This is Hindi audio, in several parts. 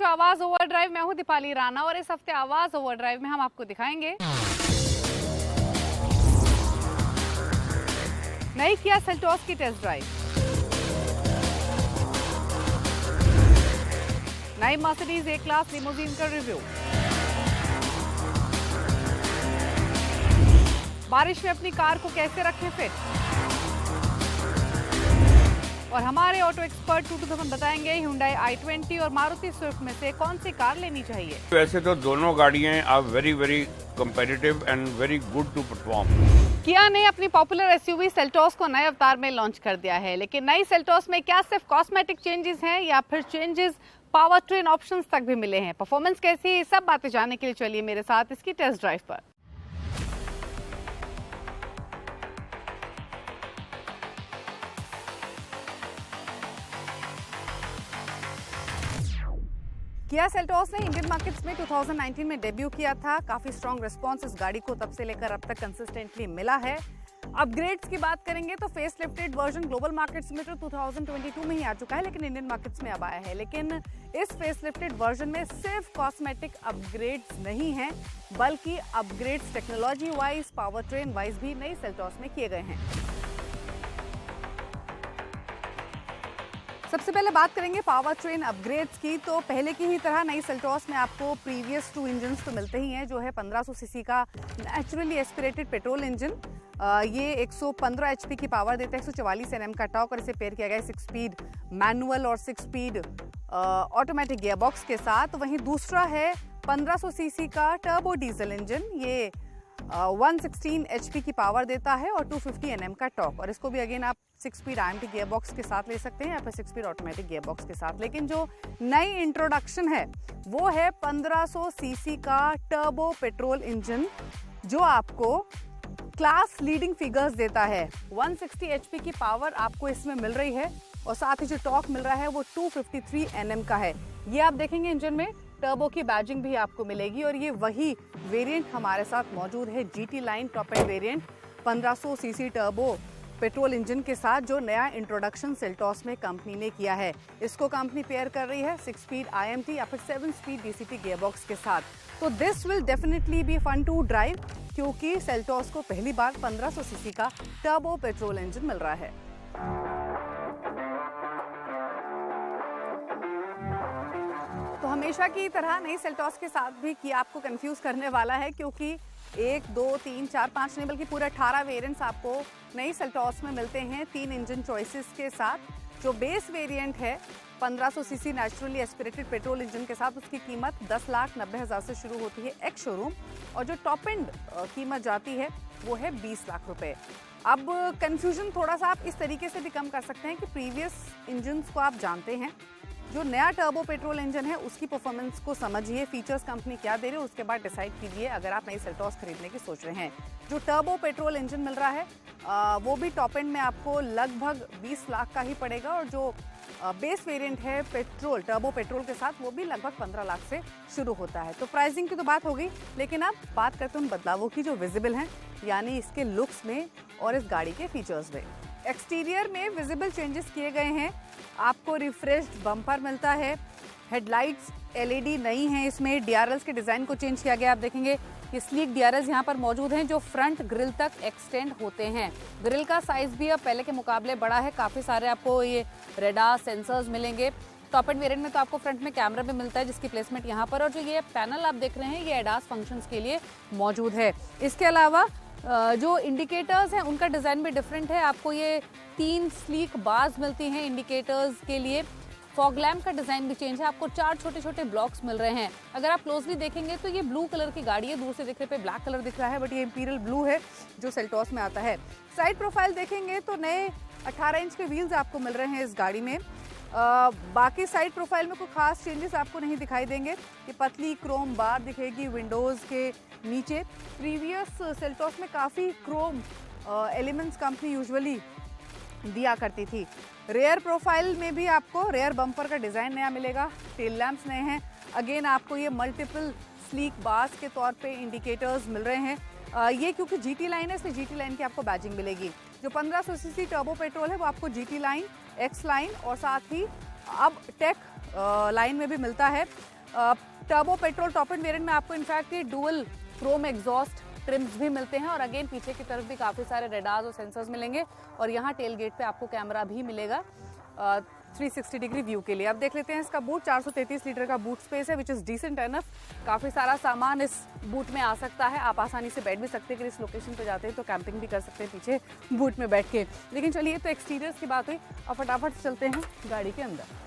टू आवाज ओवरड्राइव। मैं हूं दीपाली राणा और इस हफ्ते आवाज ओवरड्राइव में हम आपको दिखाएंगे नई किया सेल्टोस की टेस्ट ड्राइव, नई मर्सिडीज ए क्लास लिमोजीन का रिव्यू, बारिश में अपनी कार को कैसे रखें फिट, और हमारे ऑटो एक्सपर्ट टूटू हमें बताएंगे Hyundai i20 और मारुति स्विफ्ट में से कौन सी कार लेनी चाहिए। वैसे तो दोनों गाड़ियां are very competitive and very good to perform. किया ने अपनी पॉपुलर एसयूवी सेल्टोस को नए अवतार में लॉन्च कर दिया है, लेकिन नई सेल्टोस में क्या सिर्फ कॉस्मेटिक चेंजेस हैं या फिर चेंजेस पावर ट्रेन ऑप्शंस तक भी मिले हैं। परफॉर्मेंस कैसी है, सब बातें जानने के लिए चलिए मेरे साथ इसकी टेस्ट ड्राइव पर। किया सेल्टोस ने इंडियन मार्केट्स में 2019 में डेब्यू किया था। काफी स्ट्रॉन्ग रिस्पांस इस गाड़ी को तब से लेकर अब तक कंसिस्टेंटली मिला है। अपग्रेड्स की बात करेंगे तो face lifted version global markets में तो 2022 में ही आ चुका है, लेकिन इंडियन मार्केट्स में अब आया है। लेकिन इस फेस लिफ्टेड वर्जन में सिर्फ कॉस्मेटिक अपग्रेड्स नहीं हैं, बल्कि upgrades technology wise, power train wise भी नई सेल्टोस में किए गए हैं। सबसे पहले बात करेंगे पावर ट्रेन अपग्रेड्स की। तो पहले की ही तरह नई सेल्टोस में आपको प्रीवियस 2 इंजन्स तो मिलते ही हैं, जो है 1500 सीसी का नेचुरली एस्पिरेटेड पेट्रोल इंजन। ये 115 एचपी की पावर देता है, 144 एनएम का टॉर्क, और इसे पेयर किया गया है 6 स्पीड मैनुअल और 6 स्पीड ऑटोमेटिक गियरबॉक्स के साथ। वहीं दूसरा है 1500 सीसी का टर्बो डीजल इंजन। ये 116 एचपी की पावर देता है और 250 एनएम का टॉर्क, और इसको भी अगेन आप 6 स्पीड आईएमटी गियरबॉक्स के साथ ले सकते हैं या फिर 6 स्पीड ऑटोमेटिक गियरबॉक्स के साथ। लेकिन जो नई इंट्रोडक्शन है वो है 1500 सीसी का टर्बो पेट्रोल इंजन, जो आपको क्लास लीडिंग फिगर्स देता है। 160 एचपी की पावर आपको इसमें मिल रही है और साथ ही जो टॉर्क मिल रहा है वो 253 एनएम का है। ये आप देखेंगे इंजन में टर्बो की बैजिंग भी आपको मिलेगी, और ये वही वेरिएंट हमारे साथ मौजूद है, GT line top end variant 1500 CC turbo petrol engine के साथ, जो नया इंट्रोडक्शन सेल्टोस में कंपनी ने किया है। इसको कंपनी पेयर कर रही है 6 स्पीड आईएमटी या फिर 7 स्पीड डीसीटी गियरबॉक्स के साथ। तो this will definitely be fun to drive, क्योंकि सेल्टोस को पहली बार 1500 सीसी का टर्बो पेट्रोल इंजन मिल रहा है। तो हमेशा की तरह नई सेल्टोस के साथ भी किया आपको कंफ्यूज करने वाला है, क्योंकि 1, 2, 3, 4, 5 नहीं बल्कि पूरा 18 वेरिएंट्स आपको नई सेल्टोस में मिलते हैं 3 इंजन चॉइसेस के साथ। जो बेस वेरिएंट है 1500 CC naturally aspirated petrol engine के साथ, उसकी कीमत 10,90,000 से शुरू होती है एक्स शोरूम, और जो टॉप एंड कीमत जाती है वो है 20 लाख रुपए। अब कंफ्यूजन थोड़ा सा आप इस तरीके से भी कम कर सकते हैं कि प्रीवियस इंजन्स को आप जानते हैं, जो नया टर्बो पेट्रोल इंजन है उसकी परफॉर्मेंस को समझिए, फीचर्स कंपनी क्या दे रही है, उसके बाद डिसाइड कीजिए अगर आप नई सेल्टोस खरीदने की सोच रहे हैं। जो टर्बो पेट्रोल इंजन मिल रहा है वो भी टॉप एंड में आपको लगभग 20 लाख का ही पड़ेगा, और जो बेस वेरिएंट है पेट्रोल टर्बो पेट्रोल के साथ वो भी लगभग 15 लाख से शुरू होता है। तो प्राइसिंग की तो बात हो गई, लेकिन अब बात करते हैं उन बदलावों की जो विजिबल हैं, यानी इसके लुक्स में और इस गाड़ी के फीचर्स में। एक्सटीरियर में विजिबल चेंजेस किए गए हैं। आपको रिफ्रेश्ड बम्पर मिलता है, हेडलाइट्स एलईडी नई हैं, इसमें डीआरएल्स के डिज़ाइन को चेंज किया गया। आप देखेंगे ये स्लीक डीआरएल्स यहाँ पर मौजूद हैं, जो फ्रंट ग्रिल तक एक्सटेंड होते हैं। ग्रिल का साइज भी अब पहले के मुकाबले बड़ा है, काफ़ी सारे आपको ये रेडार सेंसर्स मिलेंगे। टॉप एंड वेरिएंट में तो आपको फ्रंट में कैमरा भी मिलता है, जिसकी प्लेसमेंट यहाँ पर, और जो ये पैनल आप देख रहे हैं ये एडास फंक्शंस के लिए मौजूद है। इसके अलावा जो इंडिकेटर्स हैं उनका डिज़ाइन भी डिफरेंट है। आपको ये 3 स्लीक बार्स मिलती हैं इंडिकेटर्स के लिए। फॉग लैम्प का डिज़ाइन भी चेंज है, आपको 4 छोटे छोटे ब्लॉक्स मिल रहे हैं। अगर आप क्लोजली देखेंगे तो ये ब्लू कलर की गाड़ी है, दूर से दिखने पे ब्लैक कलर दिख रहा है, बट ये इंपीरियल ब्लू है जो सेल्टोस में आता है। साइड प्रोफाइल देखेंगे तो नए 18 इंच के व्हील्स आपको मिल रहे हैं इस गाड़ी में। बाकी साइड प्रोफाइल में कोई खास चेंजेस आपको नहीं दिखाई देंगे। ये पतली क्रोम बार दिखेगी विंडोज़ के नीचे। प्रीवियस सेल्टोस में काफ़ी क्रोम एलिमेंट्स कंपनी यूजुअली दिया करती थी। रेयर प्रोफाइल में भी आपको रेयर बम्पर का डिज़ाइन नया मिलेगा, टेल लैंप्स नए हैं। अगेन आपको ये मल्टीपल स्लीक बार्स के तौर पे इंडिकेटर्स मिल रहे हैं। ये क्योंकि जीटी लाइन है, इसलिए जीटी लाइन की आपको बैजिंग मिलेगी। जो 1500 सीसी टर्बो पेट्रोल है वो आपको जीटी लाइन, एक्स लाइन और साथ ही अब टेक लाइन में भी मिलता है। Turbo petrol top end variant में आपको इनफैक्ट ये डुअल क्रोम एग्जॉस्ट ट्रिम्स भी मिलते हैं, और अगेन पीछे की तरफ भी काफ़ी सारे रेडार्स और सेंसर्स मिलेंगे, और यहाँ टेल गेट पे आपको कैमरा भी मिलेगा 360 डिग्री व्यू के लिए। अब देख लेते हैं इसका बूट। 433 लीटर का बूट स्पेस है, विच इज़ डिसेंट एनफ। काफ़ी सारा सामान इस बूट में आ सकता है, आप आसानी से बैठ भी सकते हैं। अगर इस लोकेशन पे जाते हैं तो कैंपिंग भी कर सकते हैं पीछे बूट में बैठ के। लेकिन चलिए, तो एक्सटीरियर्स की बात हुई, और फटाफट से चलते हैं गाड़ी के अंदर।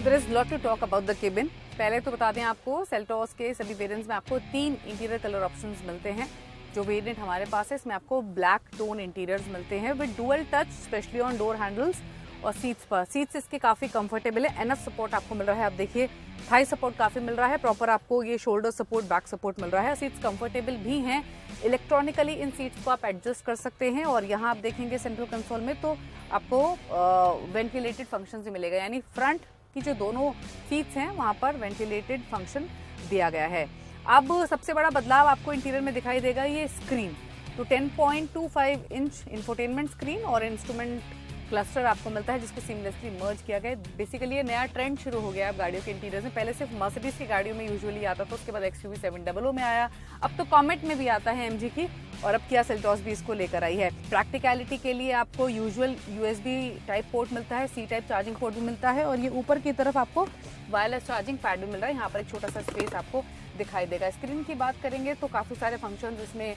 There is lot to talk about the cabin. पहले तो बता दें आपको, सेल्टॉस के सभी वेरिएंट्स में आपको 3 इंटीरियर कलर ऑप्शंस मिलते हैं। जो वेरिएंट हमारे पास है इसमें आपको ब्लैक टोन इंटीरियर्स मिलते हैं with dual touch, specially on door handles और सीट्स पर। सीट्स इसके काफ़ी कंफर्टेबल है, एनफ सपोर्ट आपको मिल रहा है। आप देखिए, थाई सपोर्ट काफ़ी मिल रहा है, प्रॉपर आपको ये शोल्डर सपोर्ट, बैक सपोर्ट मिल रहा है। सीट्स कंफर्टेबल भी हैं। इलेक्ट्रॉनिकली इन सीट्स को आप एडजस्ट कर सकते हैं, और यहाँ आप देखेंगे सेंट्रल कंसोल में तो आपको वेंटिलेटेड फंक्शन भी मिलेगा, यानी फ्रंट की जो दोनों सीट्स हैं वहाँ पर वेंटिलेटेड फंक्शन दिया गया है। अब सबसे बड़ा बदलाव आपको इंटीरियर में दिखाई देगा ये स्क्रीन। तो 10.25 इंच इंफोटेनमेंट स्क्रीन और इंस्ट्रूमेंट क्लस्टर आपको मिलता है, जिसको सीमलेसली मर्ज किया गया है। बेसिकली ये नया ट्रेंड शुरू हो गया है अब गाड़ियों के इंटीरियर में। पहले सिर्फ मर्सिडीज की गाड़ियों में यूजुअली आता था, उसके बाद XUV 700 में आया, अब तो कॉमेट में भी आता है MG की, और अब किया सेल्टॉस भी इसको लेकर आई है। प्रैक्टिकलिटी के लिए आपको यूजुअल USB टाइप पोर्ट मिलता है, C टाइप चार्जिंग पोर्ट भी मिलता है, और ये ऊपर की तरफ आपको वायरलेस चार्जिंग पैड भी मिल रहा है। यहाँ पर एक छोटा सा स्पेस आपको दिखाई देगा। स्क्रीन की बात करेंगे तो काफ़ी सारे फंक्शन इसमें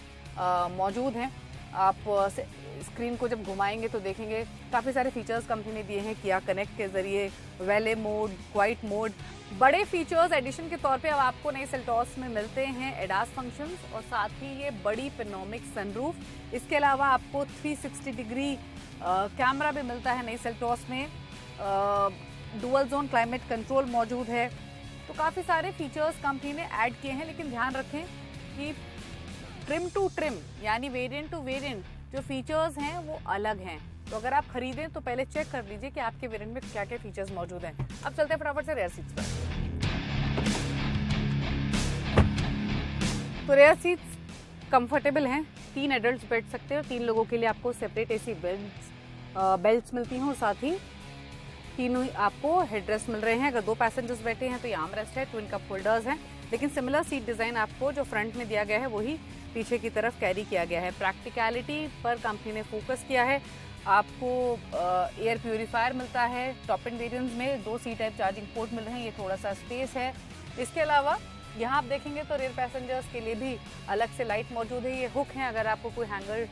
मौजूद हैं। आप स्क्रीन को जब घुमाएंगे तो देखेंगे काफ़ी सारे फीचर्स कंपनी ने दिए हैं किया कनेक्ट के जरिए, वैले मोड, क्वाइट मोड। बड़े फीचर्स एडिशन के तौर पे अब आपको नई सेल्टॉस में मिलते हैं एडास फंक्शंस, और साथ ही ये बड़ी पेनोमिक सनरूफ। इसके अलावा आपको 360 डिग्री कैमरा भी मिलता है नई सेल्टॉस में। डुअल जोन क्लाइमेट कंट्रोल मौजूद है। तो काफ़ी सारे फीचर्स कंपनी ने ऐड किए हैं, लेकिन ध्यान रखें कि ट्रिम टू ट्रिम यानी वेरिएंट टू वेरिएंट जो फीचर्स हैं वो अलग हैं। तो अगर आप खरीदें तो पहले चेक कर लीजिए कि आपके वेरिएंट में क्या क्या फीचर्स मौजूद हैं। अब चलते हैं फटाफट से रेयर सीट्स पर। तो रेयर सीट्स कंफर्टेबल हैं, 3 एडल्ट्स बैठ सकते हैं, और 3 लोगों के लिए आपको सेपरेट AC बेल्ट्स मिलती हैं, और साथ ही तीनों आपको हेडरेस्ट मिल रहे हैं। अगर 2 पैसेंजर्स बैठे हैं तो ये आर्म रेस्ट है, ट्विन कप होल्डर्स हैं, लेकिन सिमिलर सीट डिज़ाइन आपको जो फ्रंट में दिया गया है वही पीछे की तरफ कैरी किया गया है। प्रैक्टिकलिटी पर कंपनी ने फोकस किया है। आपको एयर प्यूरीफायर मिलता है। टॉप एंड वेरिएंट्स में 2 C टाइप चार्जिंग पोर्ट मिल रहे हैं, ये थोड़ा सा स्पेस है। इसके अलावा यहाँ आप देखेंगे तो रेयर पैसेंजर्स के लिए भी अलग से लाइट मौजूद है। ये हुक है, अगर आपको कोई हैंगर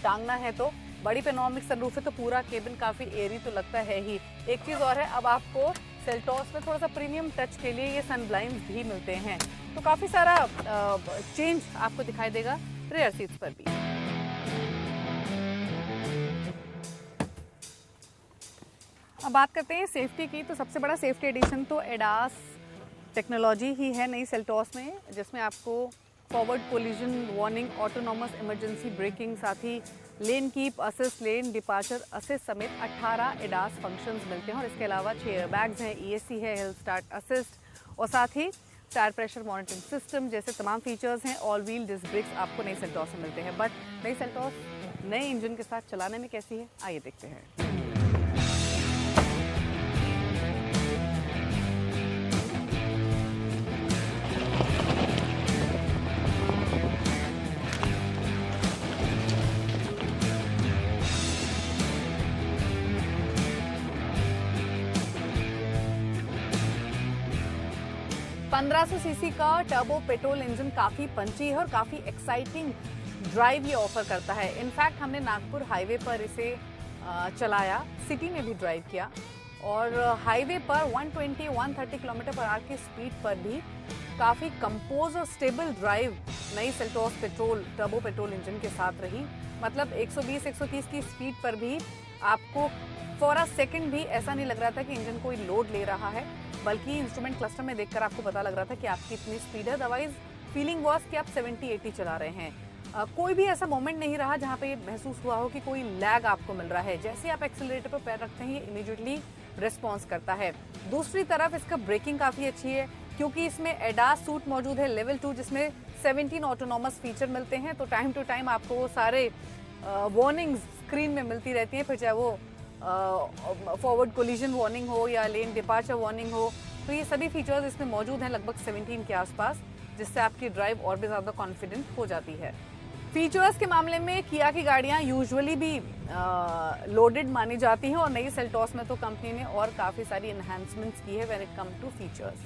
टांगना है तो। बड़ी पेनोमिक सनरूफ है तो पूरा केबिन काफ़ी एयरी तो लगता है ही। एक चीज़ और है, अब आपको सेल्टॉस में थोड़ा सा प्रीमियम टच के लिए ये सन ब्लाइंड्स भी मिलते हैं। तो काफ़ी सारा चेंज आपको दिखाई देगा रेयर सीट्स पर भी। अब बात करते हैं सेफ्टी की। तो सबसे बड़ा सेफ्टी एडिशन तो एडास टेक्नोलॉजी ही है नई सेल्टॉस में, जिसमें आपको forward collision warning, autonomous emergency braking, साथ ही lane keep assist, lane departure assist समेत 18 एडास फंक्शंस मिलते हैं। और इसके अलावा 6 एयरबैग्स हैं, ESC है, हिल स्टार्ट असिस्ट, और साथ ही टायर प्रेशर मॉनिटरिंग सिस्टम जैसे तमाम फीचर्स हैं। ऑल व्हील डिस्क ब्रेक्स आपको नई सेल्टॉस में मिलते हैं। बट नई सेल्टॉस नए इंजन के साथ चलाने में कैसी है, आइए देखते हैं। 1500 सीसी का टर्बो पेट्रोल इंजन काफ़ी पंची है और काफ़ी एक्साइटिंग ड्राइव ये ऑफर करता है। इनफैक्ट हमने नागपुर हाईवे पर इसे चलाया, सिटी में भी ड्राइव किया, और हाईवे पर 120-130 किलोमीटर पर आवर की स्पीड पर भी काफ़ी कंपोज और स्टेबल ड्राइव नई Seltos petrol turbo petrol engine के साथ रही। मतलब 120-130 की स्पीड पर भी आपको फॉर अ सेकंड भी ऐसा नहीं लग रहा था कि इंजन कोई लोड ले रहा है, बल्कि इंस्ट्रूमेंट क्लस्टर में देखकर आपको पता लग रहा था कि आपकी इतनी स्पीड है। अदरवाइज फीलिंग वॉज कि आप 70-80 चला रहे हैं। कोई भी ऐसा मोमेंट नहीं रहा जहाँ पे ये महसूस हुआ हो कि कोई लैग आपको मिल रहा है। जैसे आप एक्सेलरेटर पर पैर रखते हैं ये इमीडिएटली रिस्पॉन्स करता है। दूसरी तरफ इसका ब्रेकिंग काफ़ी अच्छी है, क्योंकि इसमें एडास सूट मौजूद है लेवल 2, जिसमें 17 ऑटोनॉमस फीचर मिलते हैं। तो टाइम टू टाइम आपको वो सारे वार्निंग्स स्क्रीन में मिलती रहती हैं, फिर चाहे वो फॉरवर्ड कोलिजन वार्निंग हो या लेन डिपार्चर वार्निंग हो, तो ये सभी फीचर्स इसमें मौजूद हैं लगभग 17 के आसपास, जिससे आपकी ड्राइव और भी ज़्यादा कॉन्फिडेंट हो जाती है। फीचर्स के मामले में किया की गाड़ियाँ यूजुअली भी लोडेड मानी जाती हैं और नई सेल्टॉस में तो कंपनी ने और काफ़ी सारी एनहांसमेंट्स की है when it come to features.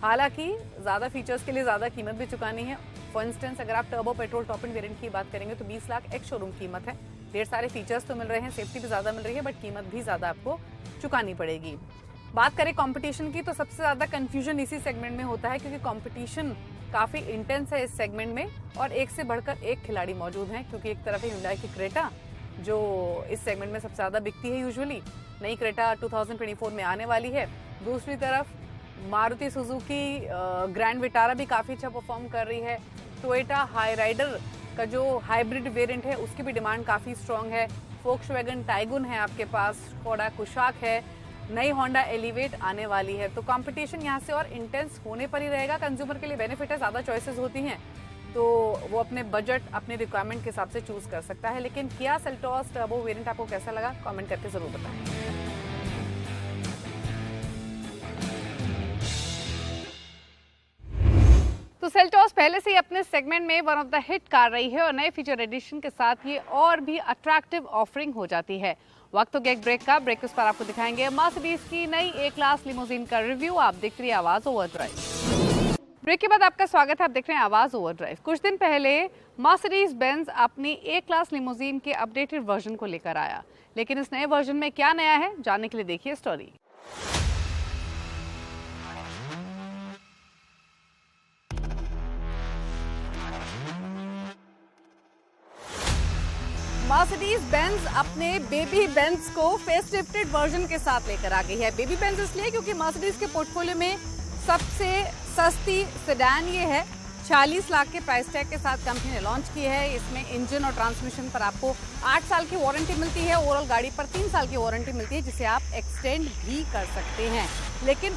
हालांकि ज़्यादा फीचर्स के लिए ज़्यादा कीमत भी चुकानी है। फॉर इंस्टेंस अगर आप turbo petrol top end variant की बात करेंगे तो 20 लाख एक्स शोरूम कीमत है। ढेर सारे फीचर्स तो मिल रहे हैं, सेफ्टी भी ज़्यादा मिल रही है, बट कीमत भी ज़्यादा आपको चुकानी पड़ेगी। बात करें कंपटीशन की तो सबसे ज़्यादा कन्फ्यूजन इसी सेगमेंट में होता है, क्योंकि कंपटीशन काफ़ी इंटेंस है इस सेगमेंट में और एक से बढ़कर एक खिलाड़ी मौजूद हैं। क्योंकि एक तरफ है हुंडई की क्रेटा जो इस सेगमेंट में सबसे ज़्यादा बिकती है यूजुअली, नई क्रेटा 2024 में आने वाली है। दूसरी तरफ मारुति सुजुकी ग्रैंड विटारा भी काफ़ी अच्छा परफॉर्म कर रही है। टोयोटा हाई राइडर का जो हाइब्रिड वेरिएंट है उसकी भी डिमांड काफ़ी स्ट्रॉन्ग है। फोक्सवैगन टाइगुन है आपके पास, स्कोडा कुशाक है, नई होंडा एलिवेट आने वाली है। तो कंपटीशन यहाँ से और इंटेंस होने पर ही रहेगा। कंज्यूमर के लिए बेनिफिट है, ज़्यादा चॉइसेस होती हैं तो वो अपने बजट अपने रिक्वायरमेंट के हिसाब से चूज़ कर सकता है। लेकिन किया सेल्टॉस टर्बो वेरिएंट आपको कैसा लगा कमेंट करके ज़रूर बताएं। तो सेल्टॉस पहले से ही अपने सेगमेंट में one of the hit car रही है और नए फीचर एडिशन के साथ ये और भी अट्रैक्टिव ऑफरिंग हो जाती है। वक्त हो गया एक ब्रेक का। ब्रेक उस पर आपको दिखाएंगे मर्सिडीज की नई ए क्लास लिमोजिन का रिव्यू। आप देख रही हैं आवाज ओवरड्राइव। ब्रेक के बाद आपका स्वागत है, आप देख रहे हैं आवाज ओवरड्राइव। कुछ दिन पहले मर्सिडीज बेंज अपनी ए क्लास लिमोजिन के अपडेटेड वर्जन को लेकर आया, लेकिन इस नए वर्जन में क्या नया है जानने के लिए देखिए स्टोरी। मर्सिडीज बेंज अपने बेबी बेंज को फेसलिफ्टेड वर्जन के साथ लेकर आ गई है। बेबी बेंज इसलिए क्योंकि मर्सिडीज के पोर्टफोलियो में सबसे सस्ती सेडान ये है। 40 लाख के प्राइस टैग के साथ कंपनी ने लॉन्च की है। इसमें इंजन और ट्रांसमिशन पर आपको 8 साल की वारंटी मिलती है। ओवरऑल गाड़ी पर 3 साल की वारंटी मिलती है, जिसे आप एक्सटेंड भी कर सकते हैं। लेकिन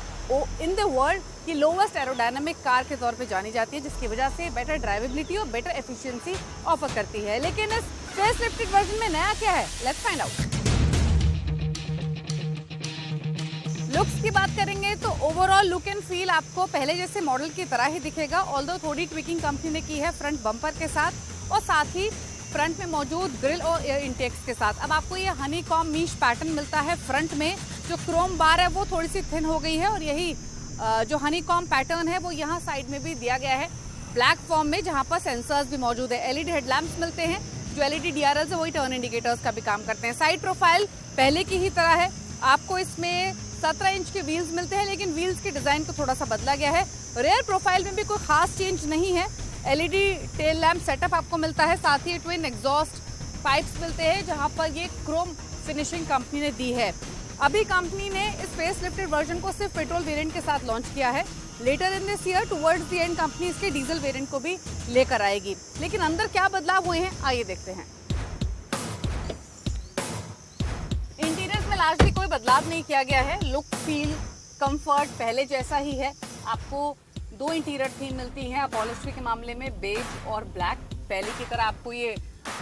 इन द वर्ल्ड की लोवेस्ट एरोडायनामिक कार के तौर पे जानी जाती है, जिसकी वजह से बेटर ड्राइवेबिलिटी और बेटर एफिशिएंसी ऑफर करती है। लेकिन इस फेसलिफ्टेड वर्जन में नया क्या है, लेट्स फाइंड आउट। लुक्स की बात करेंगे तो ओवरऑल लुक एंड फील आपको पहले जैसे मॉडल की तरह ही दिखेगा, ऑल्दो थोड़ी ट्विकिंग कंपनी ने की है फ्रंट बम्पर के साथ और साथ ही फ्रंट में मौजूद ग्रिल और एयर इंटेक्स के साथ। अब आपको ये हनी कॉम मीश पैटर्न मिलता है फ्रंट में। जो क्रोम बार है वो थोड़ी सी थिन हो गई है और यही जो हनी कॉम पैटर्न है वो यहाँ साइड में भी दिया गया है ब्लैक फॉर्म में, जहाँ पर सेंसर्स भी मौजूद है। एलईडी हेडलैम्प्स मिलते हैं, जो एलईडी डीआरएल्स है वही टर्न इंडिकेटर्स का भी काम करते हैं। साइड प्रोफाइल पहले की ही तरह है। आपको इसमें 17 इंच के व्हील्स मिलते हैं, लेकिन व्हील्स के डिजाइन को थोड़ा सा बदला गया है। रेयर प्रोफाइल में भी कोई खास चेंज नहीं है। एलईडी टेल लैम्प सेटअप आपको मिलता है, साथ ही ट्विन एग्जॉस्ट पाइप्स मिलते हैं, जहां पर ये क्रोम फिनिशिंग कंपनी ने दी है। अभी कंपनी ने इस फेसलिफ्टेड वर्जन को सिर्फ पेट्रोल वेरिएंट के साथ लॉन्च किया है। Later in this year towards the end company इसके डीजल वेरिएंट को भी लेकर आएगी। लेकिन अंदर क्या बदलाव हुए हैं आइए देखते हैं। इंटीरियर्स में लार्जली कोई बदलाव नहीं किया गया है। लुक, फील, कंफर्ट पहले जैसा ही है। आपको 2 इंटीरियर थीम मिलती हैं। अपॉलिस्ट्री के मामले में बेज और ब्लैक। पहले की तरह आपको ये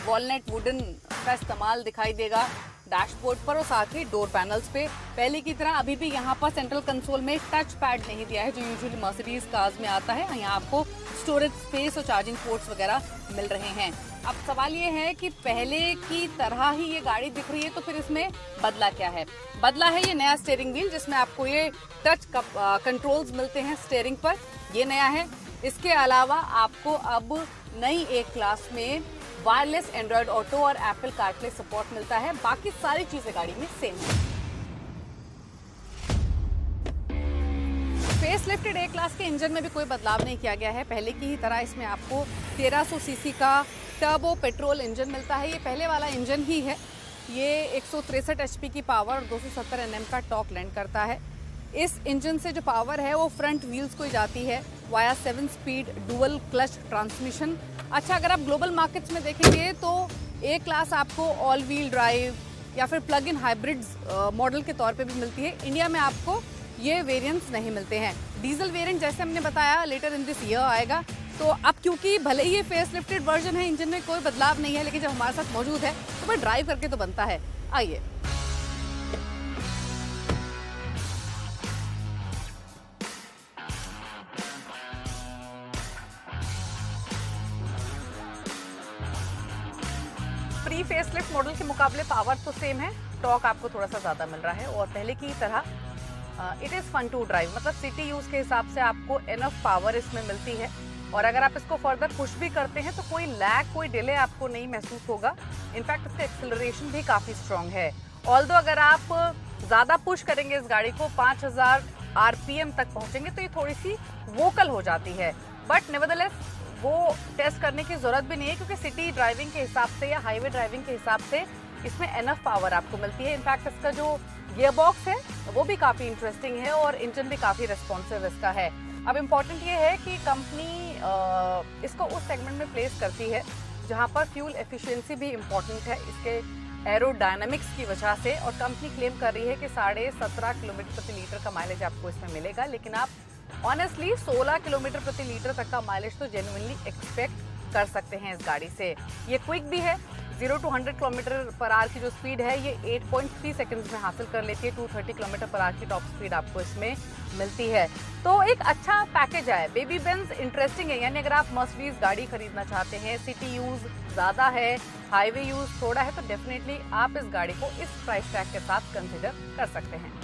वॉलनट वुडन का इस्तेमाल दिखाई देगा डैशबोर्ड पर और साथ ही डोर पैनल्स पे। पहले की तरह अभी भी यहाँ पर सेंट्रल कंसोल में टच पैड नहीं दिया है, जो यूजुअली मर्सिडीज कार्स में आता है। यहाँ आपको स्टोरेज स्पेस और चार्जिंग पोर्ट्स वगैरह मिल रहे हैं। अब सवाल ये है कि पहले की तरह ही ये गाड़ी दिख रही है, तो फिर इसमें बदला क्या है? बदला है ये नया स्टीयरिंग व्हील, जिसमें आपको ये टच कंट्रोल्स मिलते हैं स्टीयरिंग पर, ये नया है। इसके अलावा आपको अब नई ए क्लास में वायरलेस एंड्रॉयड ऑटो और एप्पल कारप्ले सपोर्ट मिलता है। बाकी सारी चीजें गाड़ी में सेम है। फेसलिफ्टेड ए क्लास के इंजन में भी कोई बदलाव नहीं किया गया है। पहले की ही तरह इसमें आपको 1300 सीसी का टर्बो पेट्रोल इंजन मिलता है। ये पहले वाला इंजन ही है। ये 163 एचपी की पावर और 270 एनएम का टॉर्क लैंड करता है। इस इंजन से जो पावर है वो फ्रंट व्हील्स को जाती है via 7 speed dual clutch transmission. अच्छा, अगर आप ग्लोबल मार्केट्स में देखेंगे तो ए क्लास आपको ऑल व्हील ड्राइव या फिर प्लग इन हाइब्रिड मॉडल के तौर पे भी मिलती है। इंडिया में आपको ये वेरिएंट्स नहीं मिलते हैं। डीजल वेरिएंट जैसे हमने बताया लेटर इन दिस ईयर आएगा। तो अब क्योंकि भले ही ये फेस लिफ्टेड वर्जन है, इंजन में कोई बदलाव नहीं है, लेकिन जब हमारे साथ मौजूद है तो भाई ड्राइव करके तो बनता है। आइए। प्री फेस लिफ्ट मॉडल के मुकाबले पावर तो सेम है, टॉर्क आपको थोड़ा सा ज़्यादा मिल रहा है और पहले की तरह it is fun to drive, मतलब सिटी यूज़ के हिसाब से आपको इनफ पावर इसमें मिलती है और अगर आप इसको फर्दर पुश भी करते हैं तो कोई लैग, कोई डिले आपको नहीं महसूस होगा। इनफैक्ट इसका एक्सेलरेशन भी काफ़ी स्ट्रॉन्ग है। ऑल्दो अगर आप ज़्यादा पुश करेंगे इस गाड़ी को 5000 RPM तक पहुँचेंगे तो ये थोड़ी सी वोकल हो जाती है, बट नेवरदलेस वो टेस्ट करने की ज़रूरत भी नहीं है क्योंकि सिटी ड्राइविंग के हिसाब से या हाईवे ड्राइविंग के हिसाब से इसमें एनफ पावर आपको मिलती है। इनफैक्ट इसका जो गियर बॉक्स है वो भी काफ़ी इंटरेस्टिंग है और इंजन भी काफ़ी रिस्पॉन्सिव इसका है। अब इम्पॉर्टेंट ये है कि कंपनी इसको उस सेगमेंट में प्लेस करती है जहाँ पर फ्यूल एफिशिएंसी भी इम्पॉर्टेंट है इसके एरोडायनामिक्स की वजह से, और कंपनी क्लेम कर रही है कि 17.5 किलोमीटर प्रति लीटर का माइलेज आपको इसमें मिलेगा, लेकिन आप ऑनेस्टली 16 किलोमीटर प्रति लीटर तक का माइलेज तो जेन्युइनली एक्सपेक्ट कर सकते हैं इस गाड़ी से। ये क्विक भी है, 0 to 100 किलोमीटर पर आवर की जो स्पीड है ये 8.3 सेकंड्स में हासिल कर लेती है। 230 किलोमीटर पर आवर की टॉप स्पीड आपको इसमें मिलती है। तो एक अच्छा पैकेज है। बेबी बेंज इंटरेस्टिंग है, यानी अगर आप मर्सिडीज गाड़ी खरीदना चाहते हैं, सिटी यूज ज़्यादा है, हाईवे यूज थोड़ा है, तो डेफिनेटली आप इस गाड़ी को इस प्राइस टैग के साथ कंसिडर कर सकते हैं।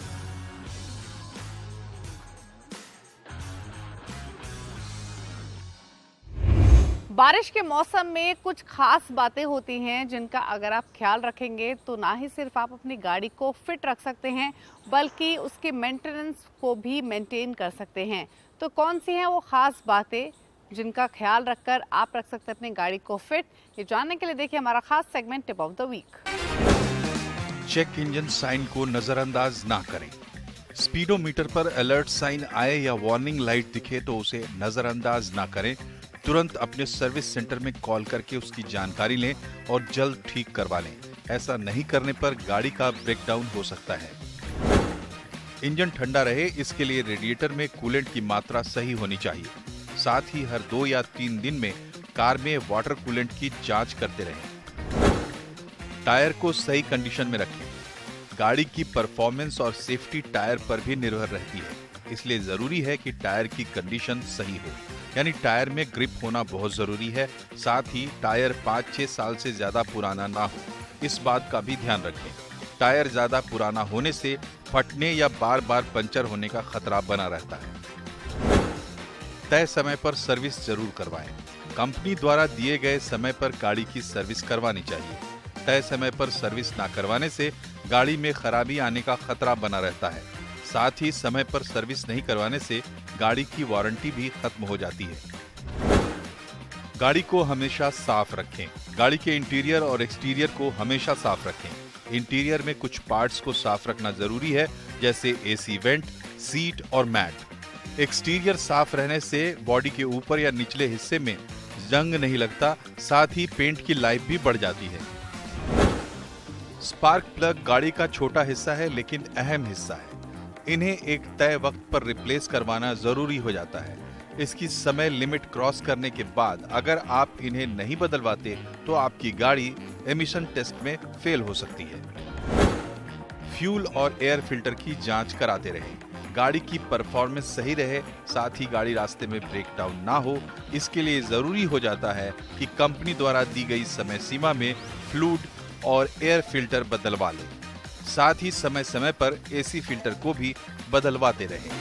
बारिश के मौसम में कुछ खास बातें होती हैं जिनका अगर आप ख्याल रखेंगे तो ना ही सिर्फ आप अपनी गाड़ी को फिट रख सकते हैं बल्कि उसके मेंटेनेंस को भी मेंटेन कर सकते हैं। तो कौन सी हैं वो खास बातें जिनका ख्याल रखकर आप रख सकते हैं अपनी गाड़ी को फिट, ये जानने के लिए देखिए हमारा खास segment tip of the week. Check engine sign को नजरअंदाज ना करें। स्पीडोमीटर पर अलर्ट साइन आए या वार्निंग लाइट दिखे तो उसे नजरअंदाज ना करें। तुरंत अपने सर्विस सेंटर में कॉल करके उसकी जानकारी लें और जल्द ठीक करवा लें। ऐसा नहीं करने पर गाड़ी का ब्रेकडाउन हो सकता है। इंजन ठंडा रहे इसके लिए रेडिएटर में कूलेंट की मात्रा सही होनी चाहिए। साथ ही हर 2 या 3 दिन में कार में वाटर कूलेंट की जांच करते रहें। टायर को सही कंडीशन में रखें। गाड़ी की परफॉर्मेंस और सेफ्टी टायर पर भी निर्भर रहती है, इसलिए जरूरी है कि टायर की कंडीशन सही हो, यानी टायर में ग्रिप होना बहुत जरूरी है। साथ ही टायर 5-6 साल से ज्यादा पुराना ना हो, इस बात का भी ध्यान रखें। टायर ज्यादा पुराना होने से फटने या बार बार पंचर होने का खतरा बना रहता है। तय समय पर सर्विस जरूर करवाएं। कंपनी द्वारा दिए गए समय पर गाड़ी की सर्विस करवानी चाहिए। तय समय पर सर्विस ना करवाने से गाड़ी में खराबी आने का खतरा बना रहता है। साथ ही समय पर सर्विस नहीं करवाने से गाड़ी की वारंटी भी खत्म हो जाती है। गाड़ी को हमेशा साफ रखें। गाड़ी के इंटीरियर और एक्सटीरियर को हमेशा साफ रखें। इंटीरियर में कुछ पार्ट्स को साफ रखना जरूरी है, जैसे एसी वेंट, सीट और मैट। एक्सटीरियर साफ रहने से बॉडी के ऊपर या निचले हिस्से में जंग नहीं लगता, साथ ही पेंट की लाइफ भी बढ़ जाती है। स्पार्क प्लग गाड़ी का छोटा हिस्सा है लेकिन अहम हिस्सा है। इन्हें एक तय वक्त पर रिप्लेस करवाना जरूरी हो जाता है। इसकी समय लिमिट क्रॉस करने के बाद अगर आप इन्हें नहीं बदलवाते तो आपकी गाड़ी एमिशन टेस्ट में फेल हो सकती है। फ्यूल और एयर फिल्टर की जांच कराते रहें। गाड़ी की परफॉर्मेंस सही रहे, साथ ही गाड़ी रास्ते में ब्रेकडाउन ना हो, इसके लिए जरूरी हो जाता है कि कंपनी द्वारा दी गई समय सीमा में फ्लूइड और एयर फिल्टर बदलवा लें। साथ ही समय समय पर एसी फिल्टर को भी बदलवाते रहें।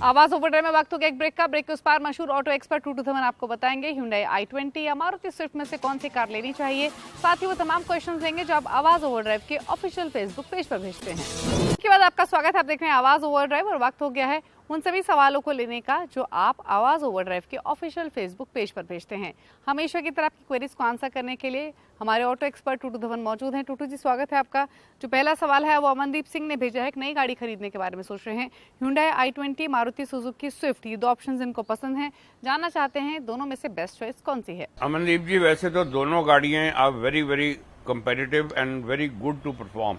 आवाज ओवरड्राइव में वक्त हो गया एक ब्रेक का। ब्रेक के उस पार मशहूर ऑटो एक्सपर्ट टूटू धवन आपको बताएंगे Hyundai i20 या मारुति स्विफ्ट में से कौन सी कार लेनी चाहिए। साथ ही वो तमाम क्वेश्चंस लेंगे जो आप आवाज ओवरड्राइव के ऑफिशियल फेसबुक पेज पर भेजते हैं। इसके बाद आपका स्वागत है, आप देख रहे हैं आवाज ओवरड्राइव और वक्त हो गया है उन सभी सवालों को लेने का जो आप आवाज ओवरड्राइव के ऑफिशियल फेसबुक पेज पर भेजते हैं। हमेशा की तरह आपकी क्वेरीज को आंसर करने के लिए हमारे ऑटो एक्सपर्ट टूटू धवन मौजूद हैं। टूटू जी स्वागत है आपका। जो पहला सवाल है वो अमनदीप सिंह ने भेजा है। एक नई गाड़ी खरीदने के बारे में सोच रहे हैं, Hyundai i20, Maruti Suzuki Swift, ये 2 ऑप्शंस इनको पसंद हैं। जानना चाहते हैं दोनों में से बेस्ट चॉइस कौन सी है। अमनदीप जी, वैसे तो दोनों गाड़ियां are very very competitive and very good to perform.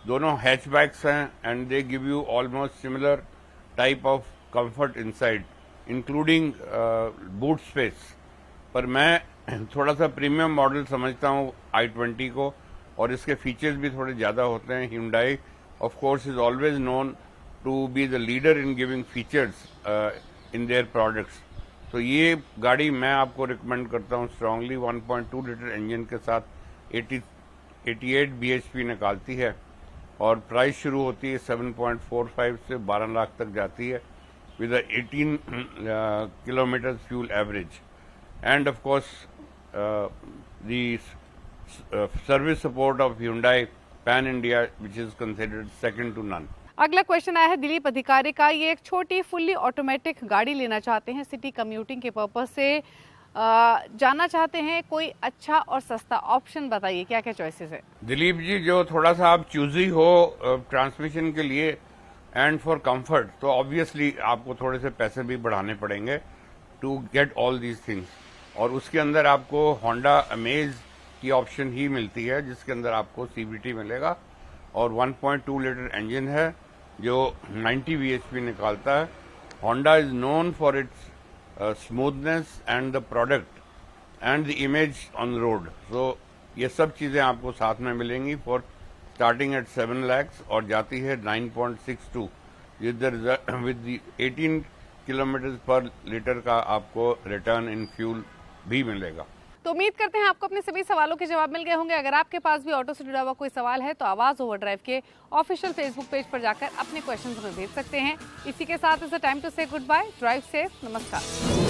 दोनों हैचबैक्स हैं and they give you almost similar type of comfort inside. Including boot space. पर मैं थोड़ा सा प्रीमियम मॉडल समझता हूँ i20 को, और इसके फीचर्स भी थोड़े ज़्यादा होते हैं। Hyundai of course is always known to be the leader in giving features in their products. तो ये गाड़ी मैं आपको रिकमेंड करता हूँ स्ट्रांगली। 1.2 लीटर इंजन के साथ 88 bhp निकालती है, और प्राइस शुरू होती है 7.45 से 12 लाख तक जाती है, with 18 kilometre fuel average. And of course the service support of Hyundai pan India which is considered second to none. अगला क्वेश्चन आया है दिलीप अधिकारी का। ये एक छोटी फुल्ली ऑटोमेटिक गाड़ी लेना चाहते हैं, सिटी कम्यूटिंग के पर्पज से जाना चाहते हैं, कोई अच्छा और सस्ता ऑप्शन बताइए, क्या क्या चॉइसेस है? दिलीप जी, जो थोड़ा सा आप चूजी हो ट्रांसमिशन के लिए एंड फॉर कंफर्ट, तो ऑब्वियसली आपको थोड़े से पैसे भी बढ़ाने पड़ेंगे to get all these things. और उसके अंदर आपको होंडा अमेज की ऑप्शन ही मिलती है, जिसके अंदर आपको CVT मिलेगा, और 1.2 लीटर इंजन है जो 90 bhp निकालता है। Honda is known for its smoothness and the product and the image on road. So ये सब चीजें आपको साथ में मिलेंगी फॉर स्टार्टिंग एट 7 lakhs और जाती है 9.62 विद 18 किलोमीटर पर लीटर का आपको रिटर्न इन फ्यूल भी मिलेगा। तो उम्मीद करते हैं आपको अपने सभी सवालों के जवाब मिल गए होंगे। अगर आपके पास भी ऑटो से जुड़ा हुआ कोई सवाल है तो आवाज ओवरड्राइव के ऑफिशियल फेसबुक पेज पर जाकर अपने क्वेश्चंस हमें भेज सकते हैं। इसी के साथ इट्स टाइम टू से गुड बाय। Drive safe. नमस्कार।